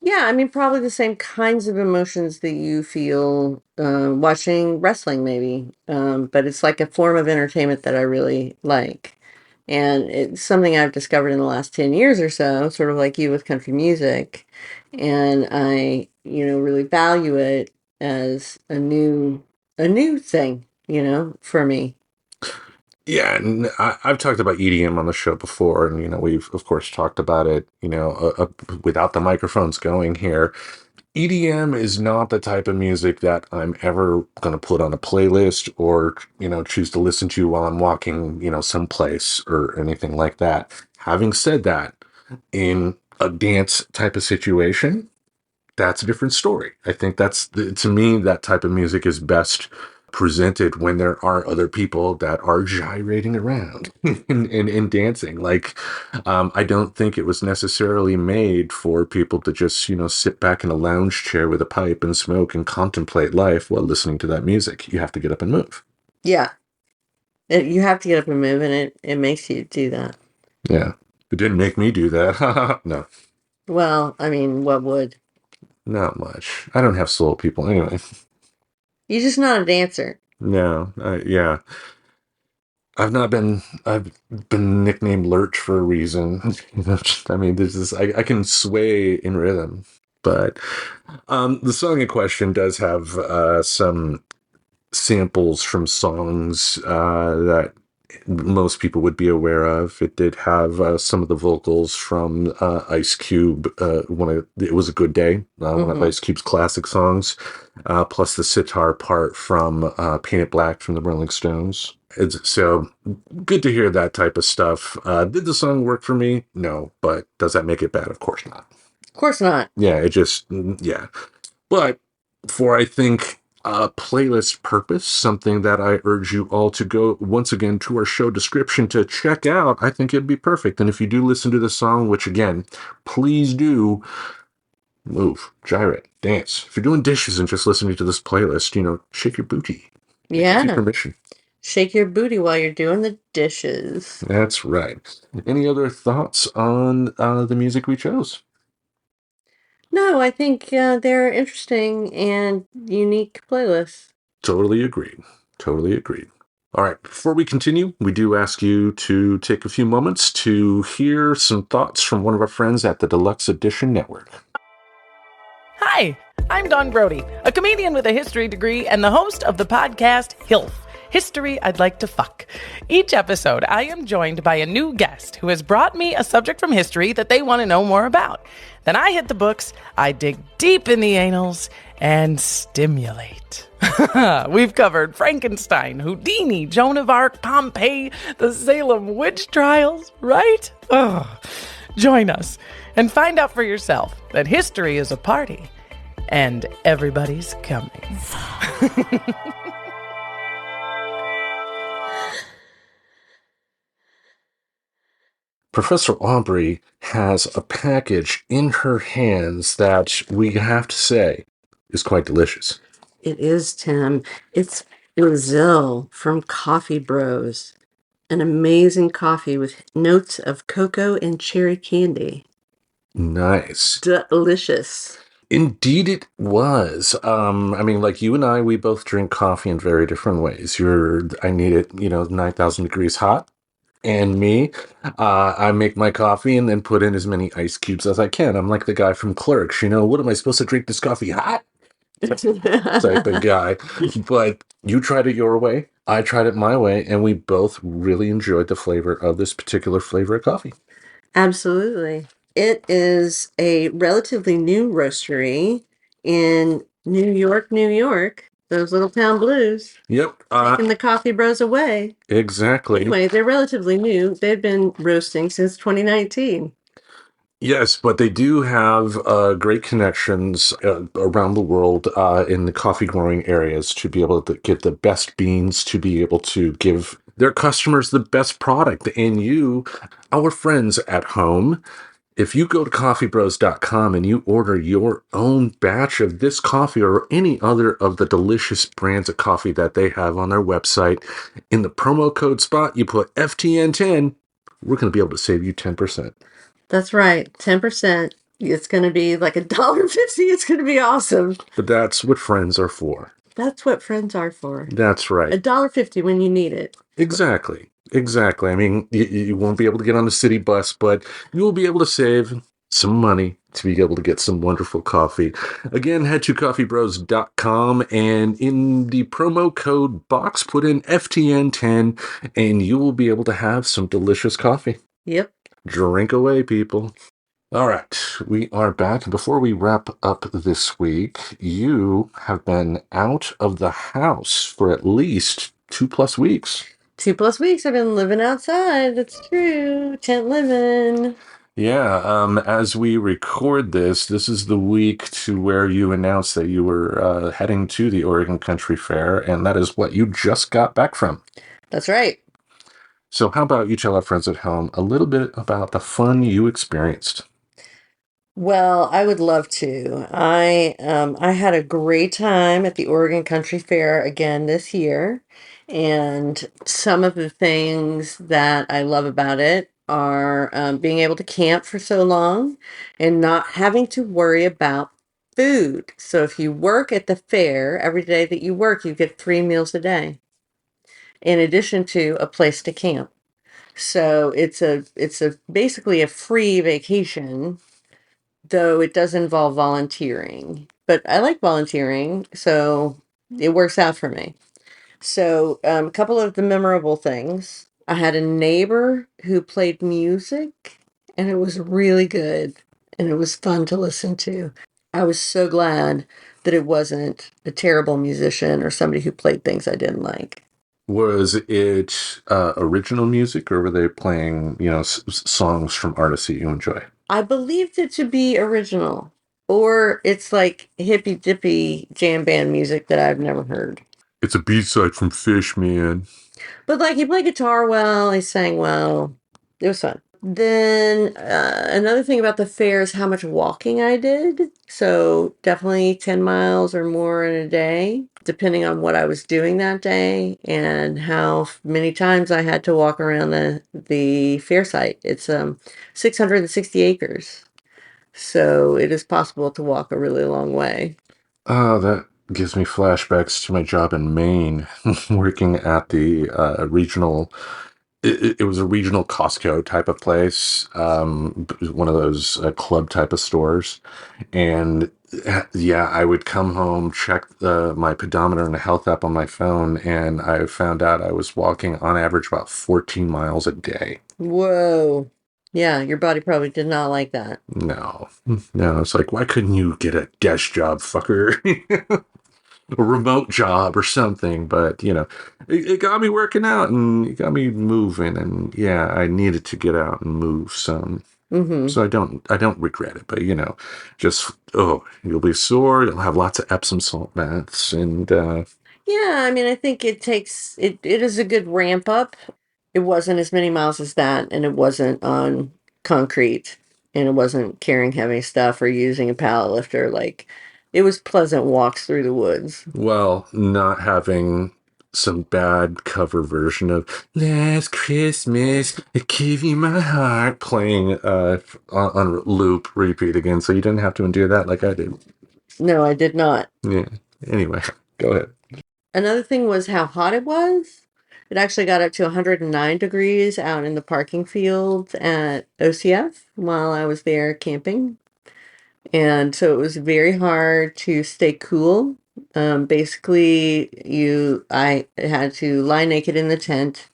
Yeah, I mean, probably the same kinds of emotions that you feel watching wrestling, maybe. But it's like a form of entertainment that I really like. And it's something I've discovered in the last 10 years or so, sort of like you with country music. And I, really value it as a new thing, for me. Yeah, and I've talked about EDM on the show before, and we've of course talked about it, without the microphones going here. EDM is not the type of music that I'm ever going to put on a playlist or, choose to listen to while I'm walking, someplace or anything like that. Having said that, in a dance type of situation, that's a different story. I think to me, that type of music is best presented when there are other people that are gyrating around and dancing. Like, I don't think it was necessarily made for people to just, sit back in a lounge chair with a pipe and smoke and contemplate life while listening to that music. You have to get up and move. Yeah. You have to get up and move, and it makes you do that. Yeah. It didn't make me do that. No. Well, I mean, what would? Not much. I don't have soul, people. Anyway. You're just not a dancer. No. Yeah. I've been nicknamed Lurch for a reason. I mean, I can sway in rhythm, but the song in question does have some samples from songs that most people would be aware of. It did have some of the vocals from Ice Cube. It was a Good Day, one of Ice Cube's classic songs, plus the sitar part from Paint It Black from the Rolling Stones. So good to hear that type of stuff. Did the song work for me? No, but does that make it bad? Of course not. Of course not. Yeah, yeah. But for, I think, playlist purpose, something that I urge you all to go once again to our show description to check out, I think it'd be perfect. And if you do listen to the song, which again, please do move, gyrate, dance. If you're doing dishes and just listening to this playlist, shake your booty. Yeah. Give permission. Shake your booty while you're doing the dishes. That's right. Any other thoughts on the music we chose? No, I think they're interesting and unique playlists. Totally agreed. All right, before we continue, we do ask you to take a few moments to hear some thoughts from one of our friends at the Deluxe Edition Network. Hi, I'm Dawn Brody, a comedian with a history degree and the host of the podcast HILF, History I'd Like to Fuck. Each episode, I am joined by a new guest who has brought me a subject from history that they want to know more about. Then I hit the books, I dig deep in the annals, and stimulate. We've covered Frankenstein, Houdini, Joan of Arc, Pompeii, the Salem witch trials, right? Ugh. Join us and find out for yourself that history is a party and everybody's coming. Professor Aubrey has a package in her hands that we have to say is quite delicious. It is, Tim. It's Brazil from Coffee Bros. An amazing coffee with notes of cocoa and cherry candy. Nice. Delicious. Indeed it was. Like you and I, we both drink coffee in very different ways. I need it, 9,000 degrees hot. And me, I make my coffee and then put in as many ice cubes as I can. I'm like the guy from Clerks, what am I supposed to drink this coffee hot? Type of guy. But you tried it your way, I tried it my way, and we both really enjoyed the flavor of this particular flavor of coffee. Absolutely. It is a relatively new roastery in New York, New York. Those little town blues. Yep. Taking the Coffee Bros away. Exactly. Anyway, they're relatively new. They've been roasting since 2019. Yes, but they do have great connections around the world in the coffee growing areas to be able to get the best beans, to be able to give their customers the best product. And you, our friends at home, if you go to coffeebros.com and you order your own batch of this coffee or any other of the delicious brands of coffee that they have on their website, in the promo code spot, you put FTN10, we're going to be able to save you 10%. That's right, 10%. It's going to be like $1.50. It's going to be awesome. But that's what friends are for. That's what friends are for. That's right. $1.50 when you need it. Exactly. I mean, you won't be able to get on the city bus, but you will be able to save some money to be able to get some wonderful coffee. Again, head to coffeebros.com and in the promo code box, put in FTN10 and you will be able to have some delicious coffee. Yep. Drink away, people. All right, we are back. Before we wrap up this week, you have been out of the house for at least 2+ weeks. 2+ weeks I've been living outside. That's true. Tent living. Yeah, as we record this, this is the week to where you announced that you were heading to the Oregon Country Fair, and that is what you just got back from. That's right. So, how about you tell our friends at home a little bit about the fun you experienced? Well, I would love to. I had a great time at the Oregon Country Fair again this year, and some of the things that I love about it are being able to camp for so long and not having to worry about food. So if you work at the fair, every day that you work, you get 3 meals a day, in addition to a place to camp. So it's a basically a free vacation, though it does involve volunteering. But I like volunteering, so it works out for me. So, a couple of the memorable things. I had a neighbor who played music, and it was really good, and it was fun to listen to. I was so glad that it wasn't a terrible musician or somebody who played things I didn't like. Was it original music, or were they playing, songs from artists that you enjoy? I believed it to be original, or it's like hippy dippy jam band music that I've never heard. It's a B-side from Fish, man. But like he played guitar well, he sang well. It was fun. Then another thing about the fair is how much walking I did. So definitely 10 miles or more in a day, depending on what I was doing that day and how many times I had to walk around the fair site. It's 660 acres. So it is possible to walk a really long way. Oh, that gives me flashbacks to my job in Maine, working at the regional. It was a regional Costco type of place, one of those club type of stores. And yeah, I would come home, check my pedometer and the health app on my phone, and I found out I was walking on average about 14 miles a day. Whoa. Yeah, your body probably did not like that. No, no, it's like, why couldn't you get a desk job, fucker? A remote job or something, but it got me working out and it got me moving, and yeah, I needed to get out and move some. Mm-hmm. So I don't regret it, but just you'll be sore, you'll have lots of Epsom salt baths, and Yeah, I mean, I think it is a good ramp up. It wasn't as many miles as that, and it wasn't on concrete, and it wasn't carrying heavy stuff or using a pallet lifter. Like, it was pleasant walks through the woods. well, not having some bad cover version of Last Christmas I gave you my heart playing on loop repeat again, so you didn't have to endure that like I did. No, I did not. Yeah. Anyway, go ahead. Another thing was how hot it was. It actually got up to 109 degrees out in the parking field at OCF while I was there camping. And so it was very hard to stay cool. Basically, I had to lie naked in the tent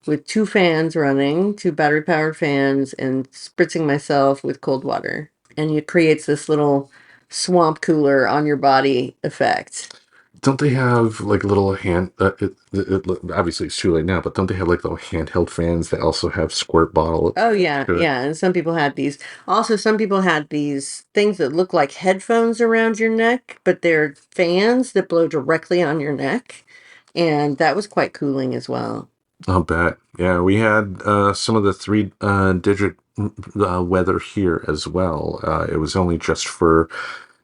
with two fans running, two battery powered fans, and spritzing myself with cold water. And it creates this little swamp cooler on your body effect. Don't they have like little obviously it's too late now, but don't they have like little handheld fans that also have squirt bottle? Oh yeah, Sure. yeah. And some people had these. Also, some people had these things that look like headphones around your neck, but they're fans that blow directly on your neck. And that was quite cooling as well. I'll bet. Yeah, we had some of the three digit weather here as well. It was only just for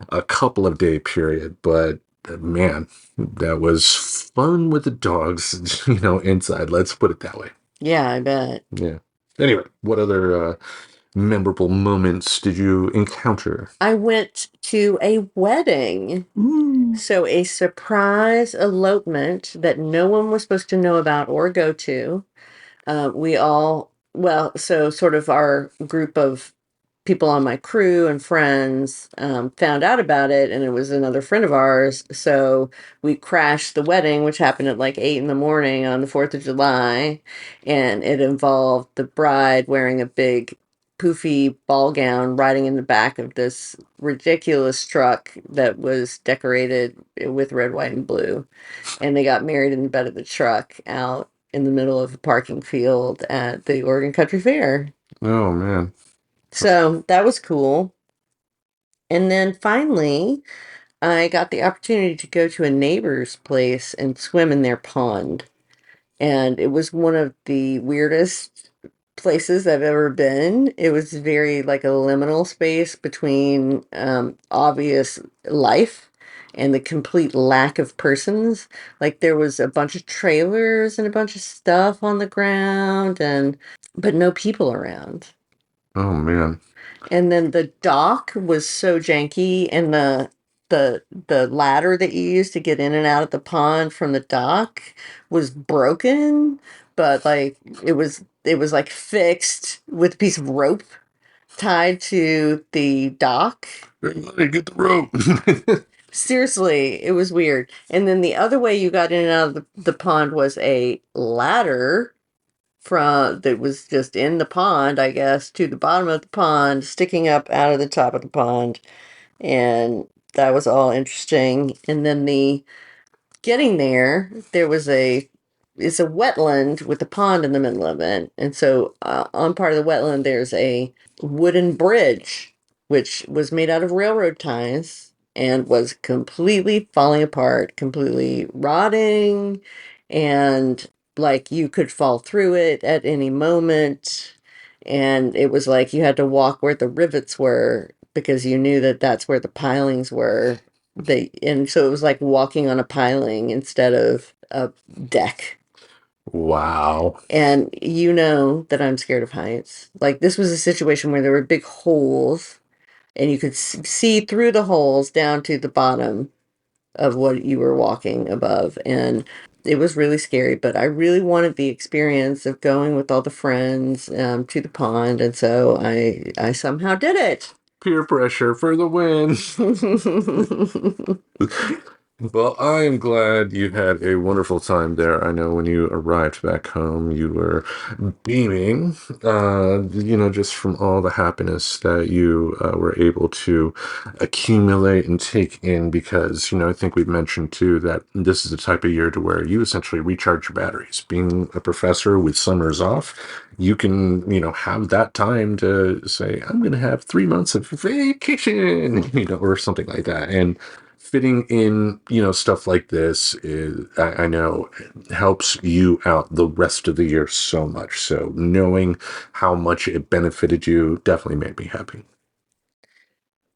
a couple of day period, but man, that was fun with the dogs, inside. Let's put it that way. Yeah, I bet. Yeah. Anyway, what other memorable moments did you encounter? I went to a wedding. So a surprise elopement that no one was supposed to know about or go to. So sort of our group of people on my crew and friends found out about it, and it was another friend of ours. So we crashed the wedding, which happened at like 8 in the morning on the 4th of July, and it involved the bride wearing a big poofy ball gown riding in the back of this ridiculous truck that was decorated with red, white, and blue. And they got married in the bed of the truck out in the middle of the parking field at the Oregon Country Fair. Oh, man. So that was cool. And then finally, I got the opportunity to go to a neighbor's place and swim in their pond. And it was one of the weirdest places I've ever been. It was very like a liminal space between obvious life and the complete lack of persons. Like there was a bunch of trailers and a bunch of stuff on the ground and but no people around. Oh, man. And then the dock was so janky, and the ladder that you used to get in and out of the pond from the dock was broken, but like it was like fixed with a piece of rope tied to the dock. Everybody get the rope. Seriously, it was weird. And then the other way you got in and out of the pond was a ladder from that was just in the pond, I guess, to the bottom of the pond, sticking up out of the top of the pond. And that was all interesting. And then the getting there, there was it's a wetland with a pond in the middle of it. And so on part of the wetland, there's a wooden bridge, which was made out of railroad ties and was completely falling apart, completely rotting. And like you could fall through it at any moment. And it was like you had to walk where the rivets were because you knew that that's where the pilings were. And so it was like walking on a piling instead of a deck. Wow. And you know that I'm scared of heights. Like this was a situation where there were big holes and you could see through the holes down to the bottom of what you were walking above. And it was really scary, but I really wanted the experience of going with all the friends to the pond. And so I somehow did it. Peer pressure for the win. Well, I am glad you had a wonderful time there. I know when you arrived back home, you were beaming, just from all the happiness that you were able to accumulate and take in because, I think we've mentioned too that this is the type of year to where you essentially recharge your batteries. Being a professor with summers off, you can, have that time to say, I'm going to have 3 months of vacation, or something like that. And fitting in, stuff like this I know helps you out the rest of the year so much. So knowing how much it benefited you definitely made me happy.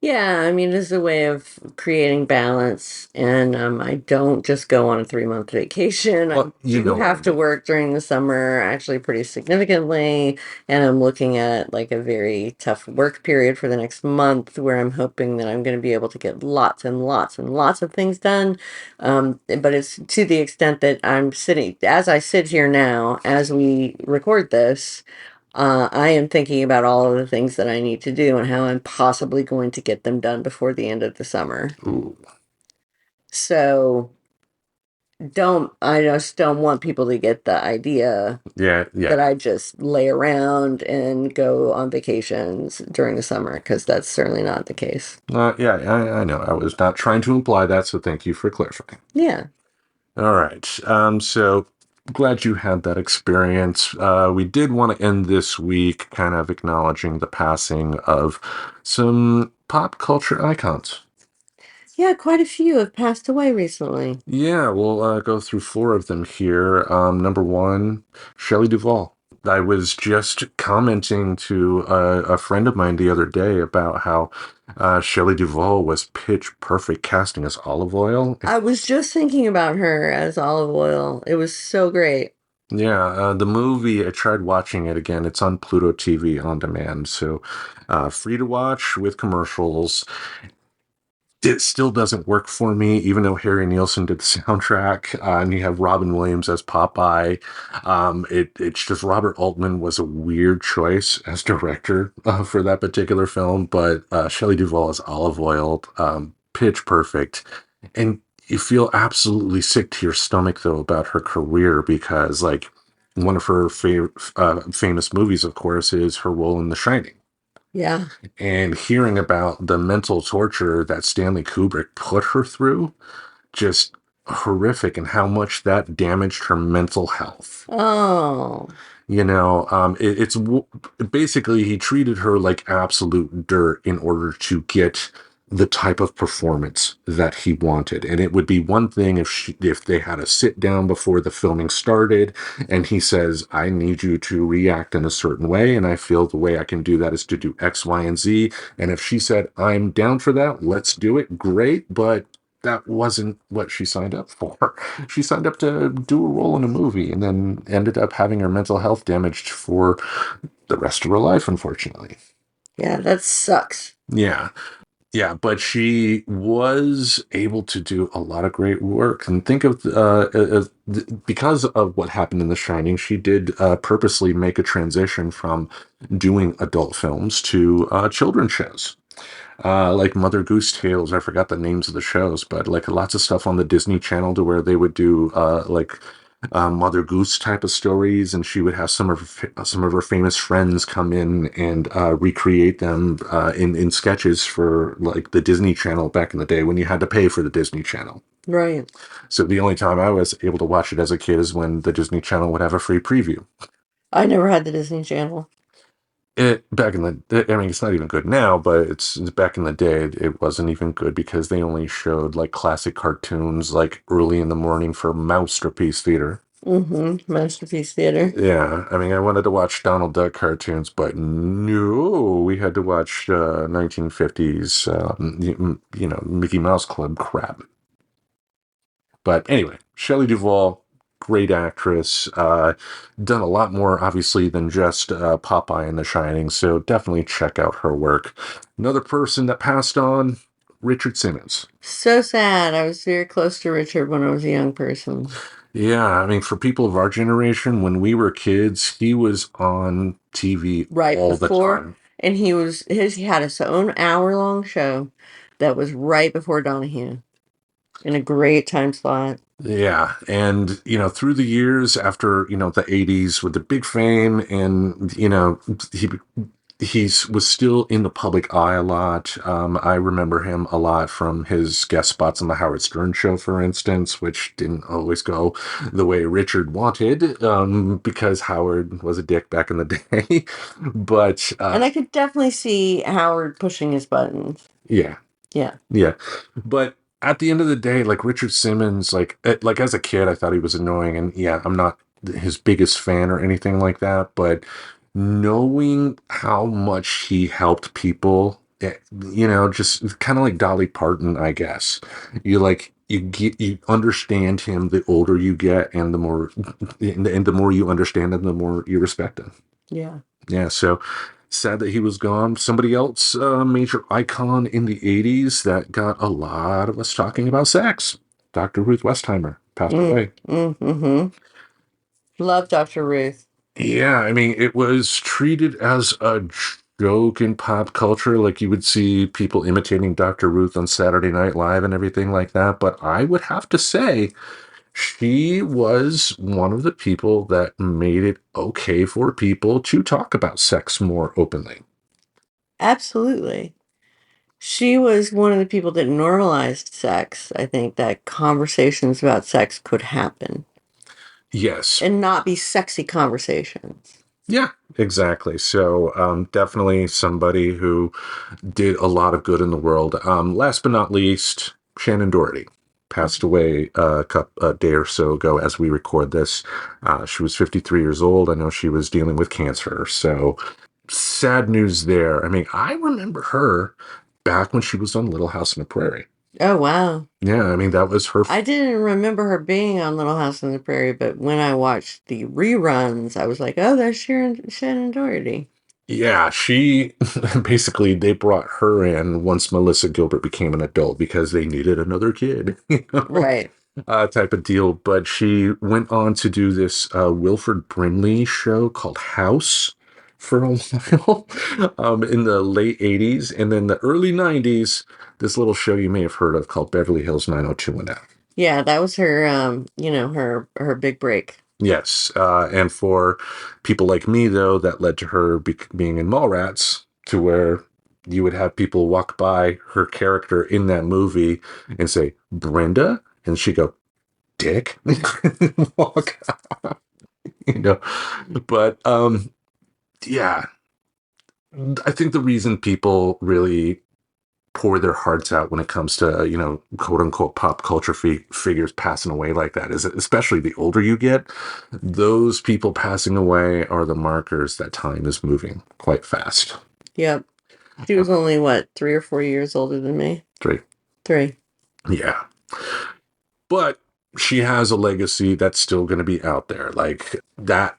Yeah, I mean, it's a way of creating balance. And I don't just go on a 3-month vacation. Well, I do have to work during the summer, actually pretty significantly. And I'm looking at like a very tough work period for the next month where I'm hoping that I'm going to be able to get lots and lots and lots of things done. But it's to the extent that I'm sitting, as I sit here now, as we record this, I am thinking about all of the things that I need to do and how I'm possibly going to get them done before the end of the summer. Ooh. So I just don't want people to get the idea that I just lay around and go on vacations during the summer, because that's certainly not the case. I know. I was not trying to imply that, so thank you for clarifying. Yeah. All right. So glad you had that experience. We did want to end this week kind of acknowledging the passing of some pop culture icons. Yeah, quite a few have passed away recently. Yeah, we'll go through 4 of them here. Number 1, Shelly Duvall. I was just commenting to a friend of mine the other day about how Shelly Duvall was pitch perfect casting as Olive Oil. I was just thinking about her as Olive Oil. It was so great. Yeah, the movie, I tried watching it again. It's on Pluto TV on demand, so free to watch with commercials. It still doesn't work for me, even though Harry Nilsson did the soundtrack, and you have Robin Williams as Popeye. It's just Robert Altman was a weird choice as director for that particular film, but Shelley Duvall as Olive Oil, pitch perfect. And you feel absolutely sick to your stomach, though, about her career because, like, one of her famous movies, of course, is her role in The Shining. Yeah. And hearing about the mental torture that Stanley Kubrick put her through, just horrific, and how much that damaged her mental health. Oh. It's basically he treated her like absolute dirt in order to get the type of performance that he wanted. And it would be one thing if they had a sit down before the filming started and he says, I need you to react in a certain way, and I feel the way I can do that is to do X, Y, and Z. And if she said, I'm down for that, let's do it, great. But that wasn't what she signed up for. She signed up to do a role in a movie and then ended up having her mental health damaged for the rest of her life, unfortunately. Yeah, that sucks. Yeah. Yeah, but she was able to do a lot of great work. And think of, because of what happened in The Shining, she did purposely make a transition from doing adult films to children's shows. Like Mother Goose Tales. I forgot the names of the shows, but like lots of stuff on the Disney Channel to where they would do Mother Goose type of stories, and she would have some of her famous friends come in and recreate them in sketches for like the Disney Channel back in the day when you had to pay for the Disney Channel. Right. So the only time I was able to watch it as a kid is when the Disney Channel would have a free preview. I never had the Disney Channel. Back in the, I mean, it's not even good now, but it's back in the day, it wasn't even good because they only showed like classic cartoons like early in the morning for Masterpiece Theater. Mm-hmm. Masterpiece Theater. Yeah, I mean, I wanted to watch Donald Duck cartoons, but no, we had to watch 1950s, Mickey Mouse Club crap. But anyway, Shelley Duvall, great actress, done a lot more, obviously, than just Popeye and The Shining, so definitely check out her work. Another person that passed on, Richard Simmons. So sad. I was very close to Richard when I was a young person. Yeah, I mean, for people of our generation, when we were kids, he was on TV Right all the before, time. and he had his own hour-long show that was right before Donahue in a great time slot. Yeah, and through the years after the 80s with the big fame, and he was still in the public eye a lot. I remember him a lot from his guest spots on the Howard Stern show, for instance, which didn't always go the way Richard wanted, because Howard was a dick back in the day. But And I could definitely see Howard pushing his buttons. yeah, Yeah. yeah, but at the end of the day, like Richard Simmons, like as a kid, I thought he was annoying, and yeah, I'm not his biggest fan or anything like that. But knowing how much he helped people, just kind of like Dolly Parton, I guess. You understand him the older you get, and the more you understand him, the more you respect him. Yeah. Yeah, so sad that he was gone. Somebody else, major icon in the 80s that got a lot of us talking about sex. Dr. Ruth Westheimer passed away. Mm-hmm. Love Dr. Ruth. Yeah, I mean, it was treated as a joke in pop culture. Like you would see people imitating Dr. Ruth on Saturday Night Live and everything like that. But I would have to say, she was one of the people that made it okay for people to talk about sex more openly. Absolutely. She was one of the people that normalized sex. I think that conversations about sex could happen Yes. and not be sexy conversations. Yeah, exactly. So definitely somebody who did a lot of good in the world. Last but not least, Shannon Doherty passed away a day or so ago as we record this. She was 53 years old. I know she was dealing with cancer. So sad news there. I mean, I remember her back when she was on Little House on the Prairie. Oh, wow. Yeah, I mean, that was her. I didn't remember her being on Little House on the Prairie, but when I watched the reruns, I was like, oh, that's Shannon Doherty. Yeah, she basically they brought her in once Melissa Gilbert became an adult because they needed another kid, Right. type of deal. But she went on to do this Wilford Brimley show called House for a while in the late 80s, and then the early 90s, this little show you may have heard of called Beverly Hills 90210. Yeah, that was her, her big break. Yes, and for people like me, though, that led to her being in Mallrats, to where you would have people walk by her character in that movie and say, Brenda? And she'd go, Dick? Walk out, you know. But yeah, I think the reason people really pour their hearts out when it comes to, quote unquote pop culture figures passing away like that is, especially the older you get, those people passing away are the markers that time is moving quite fast. Yep. She was only, what, 3 or 4 years older than me? 3. 3. Yeah. But she has a legacy that's still going to be out there. Like that.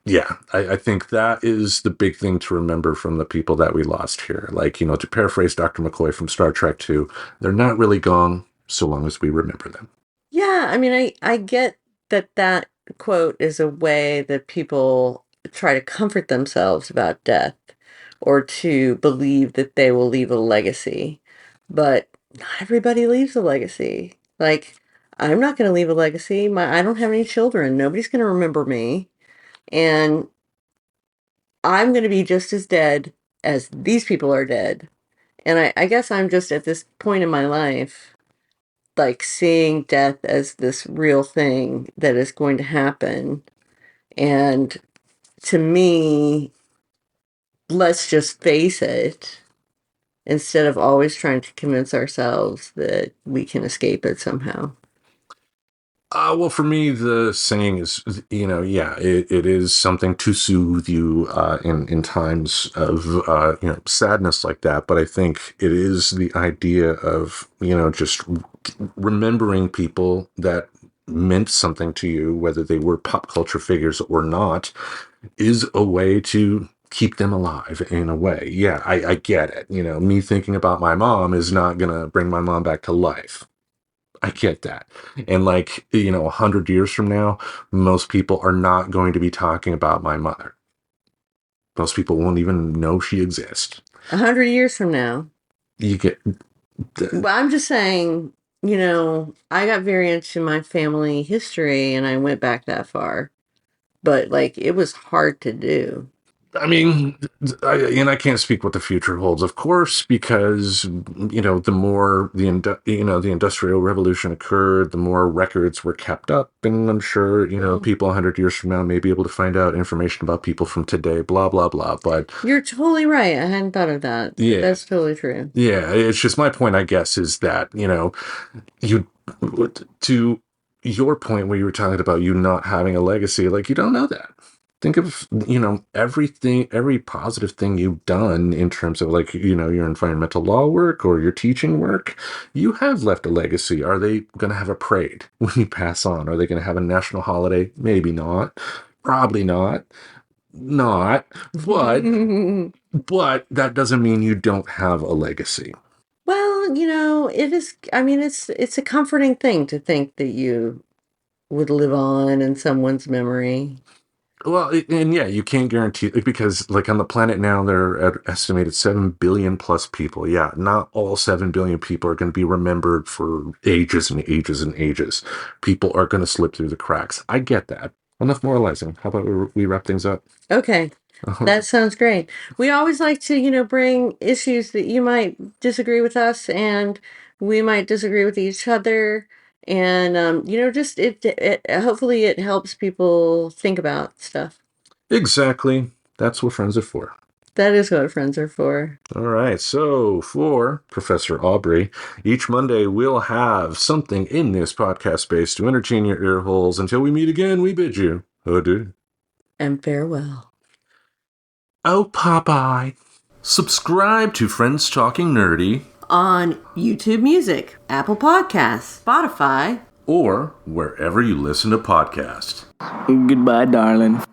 Yeah, I think that is the big thing to remember from the people that we lost here. Like, to paraphrase Dr. McCoy from Star Trek 2, they're not really gone so long as we remember them. Yeah, I mean, I get that quote is a way that people try to comfort themselves about death or to believe that they will leave a legacy. But not everybody leaves a legacy. Like, I'm not going to leave a legacy. I don't have any children. Nobody's going to remember me. And I'm going to be just as dead as these people are dead. And I guess I'm just at this point in my life, like seeing death as this real thing that is going to happen. And to me, let's just face it, instead of always trying to convince ourselves that we can escape it somehow. Well, for me, the saying is, it is something to soothe you in times of, sadness like that. But I think it is the idea of, just remembering people that meant something to you, whether they were pop culture figures or not, is a way to keep them alive in a way. Yeah, I get it. Me thinking about my mom is not going to bring my mom back to life. I get that. And 100 years from now, most people are not going to be talking about my mother. Most people won't even know she exists. 100 years from now. You get... Well, I'm just saying, I got very into my family history and I went back that far. But, it was hard to do. I mean, I can't speak what the future holds, of course, because, the more the Industrial Revolution occurred, the more records were kept up. And I'm sure, people 100 years from now may be able to find out information about people from today, blah, blah, blah. But you're totally right. I hadn't thought of that. Yeah. That's totally true. Yeah. It's just my point, I guess, is that, to your point where you were talking about you not having a legacy, you don't know that. Think of, every positive thing you've done in terms of your environmental law work or your teaching work. You have left a legacy. Are they going to have a parade when you pass on? Are they going to have a national holiday? Maybe not. Probably not. Not. But, but that doesn't mean you don't have a legacy. Well, it is, I mean, it's a comforting thing to think that you would live on in someone's memory. Well, and yeah, you can't guarantee, because on the planet now, there are estimated 7 billion plus people. Yeah, not all 7 billion people are going to be remembered for ages and ages and ages. People are going to slip through the cracks. I get that. Enough moralizing. How about we wrap things up? Okay. That sounds great. We always like to, bring issues that you might disagree with us and we might disagree with each other. And, just it hopefully it helps people think about stuff. Exactly. That's what friends are for. That is what friends are for. All right. So for Professor Aubrey, each Monday we'll have something in this podcast space to entertain your ear holes. Until we meet again, we bid you adieu. And farewell. Oh, Popeye. Subscribe to Friends Talking Nerdy on YouTube Music, Apple Podcasts, Spotify, or wherever you listen to podcasts. Goodbye, darling.